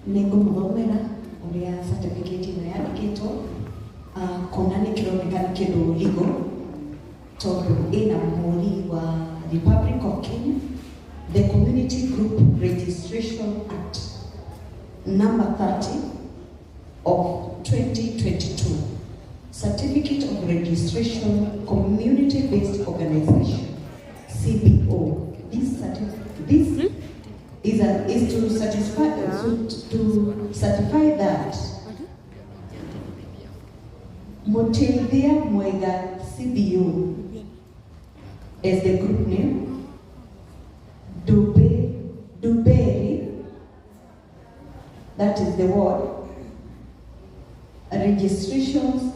Nengo muthomera uria certificate ino yandikitwo kona ni kironekana kindu legal tondu ina muhuri wa Republic of Kenya, the Community Group Registration Act number 30 of 2022, Certificate of Registration Community-Based Organization, CBO. This is to certify that Muteithia Mwega CBO is the group name, Duberi, that is the word, registrations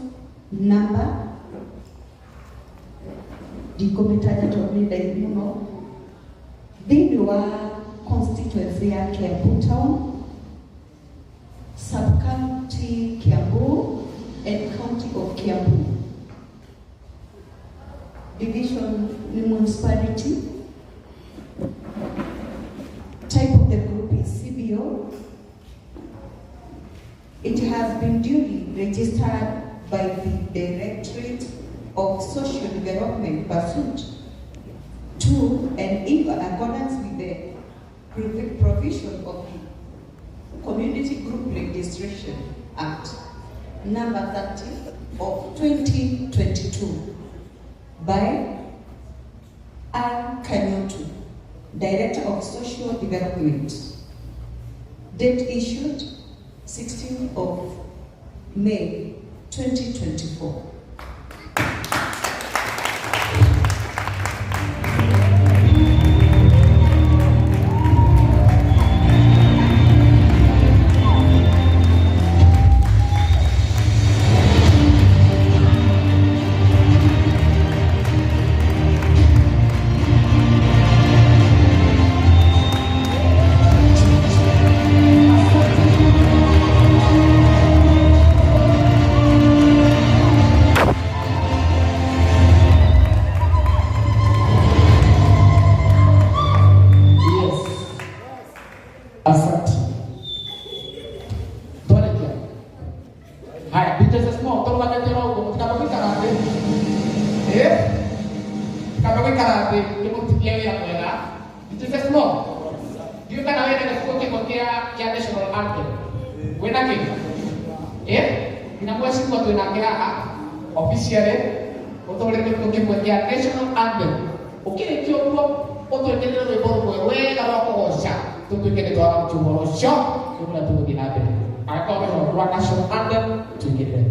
number, dikometaja tonida imuno, Bidwa constituency ya Kiambu Town, sub-county Kiambu, and county of Kiambu. Division municipality. Type of the group is CBO. It has been duly registered by the Directorate of Social Development pursuant to and in accordance with the provision of the Community Group Registration Act number 30 of 2022 by R. Kanyotu, Director of Social Development. Date issued 16th of May 2024. Asante. Tuelekea. Haya, bitches small, toka nje roho, kama karate. Kama karate, kimo tikia ya kwenda. Bitches small. Ndio kana wewe na kukoke kotea ya national anthem. Wena ke? Inamwasi kwa tunakera officially utoleke kukoke kotea national anthem. Ukile kio otoendelea na iboro wewe kama kuosha. Tutuke kwa mchumoro shop kuna tuki nabe akawa kwa national anthem tukile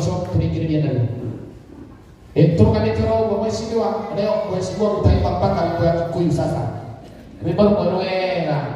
shop tulikiria nayo. Toka metero kwa mheshimiwa leo mheshimiwa kutaifa mpaka alipo ya Kikuyu sasa. Nimebona kwa Noela.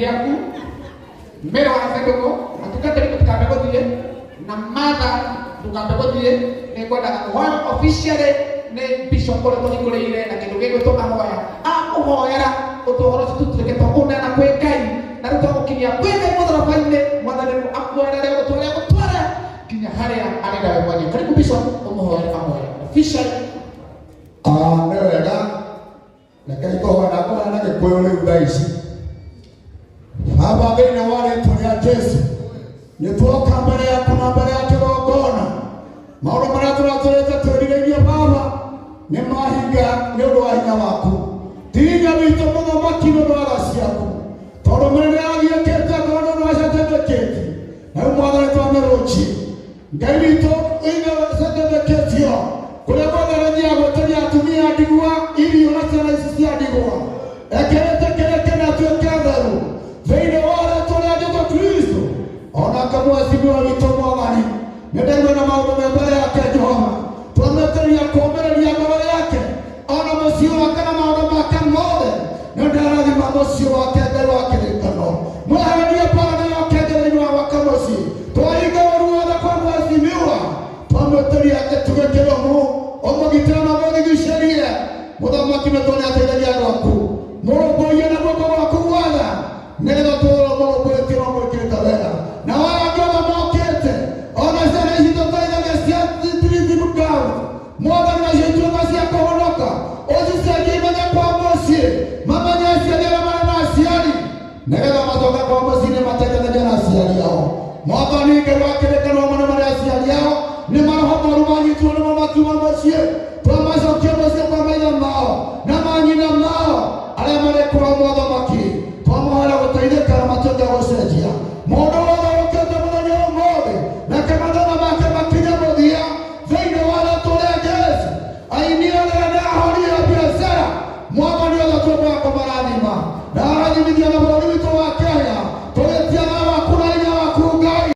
giaku mbere wa sendoko atukate tukambe godie na mother tukambe godie ne kwenda one officially ne bishop ko ko ile na kindu gego to ahoya ahoyera utohoro tutuleke to kuna na kwekai na tutokinya kwega mother faine mother ne akwara leo tole kutwara kinya haria arenda wewe karibu bishop umuhoya ahoya officially wega na kai to wana kwa na ke koyo le udaisi haba bene wale tulia Yesu ni tuoka mbele ya kuna mbele ya kirogona maoro mara tunatoleta tuliredia baba ni mahiga ni ndo hinya waku tinya bito muno makino ndo arasiaku toro mene agia keta gono no asateteke na mwana twamerochi ngabito ina asateteke kule bwana rejea hotel atumia adigwa ili unasema sisi adigwa ekelete na tukazaru veile wala tolea kwa Kristo ona kama asibiwa mitomo gani ndio na mambo mbele yake Jehova tumetelia kuombea mbele yake ona msio kana mambo makamode ndio lazima msio wake ndio wake ndio mwahadia pana yake ndio wakamosi toiga ruada kwa mwazimiwa tumetelia tukekelo mu omo gitana ngoni gisheria mudama kimetolea tayari yako morogo yana baba wako wala nenda tolo morogo kero mweketa lea na wala kama mokete ona sana hizo tayari ya siati mkao mwana na jetu kasi yako honoka ozi sije manya kwa mosi mama nyasi ya mama asiali nenda matoka kwa mosi ni mataka na jana asiali yao mwana ni kwa kile kana mwana mwana asiali yao ni mara hapo rumani tu na mama tu mama sie Pamazo kiongozi kwa maana mao na manyina mao ale mare kwa modo maki pamoja utaideka na matoka wasejia modo wala wakati mmoja ngombe na kama na maka makinya modia zaidi wala tolea Yesu ainia na hali ya biashara mwana ndio anatoka kwa maradhi ma na hadi vijana wao wito wake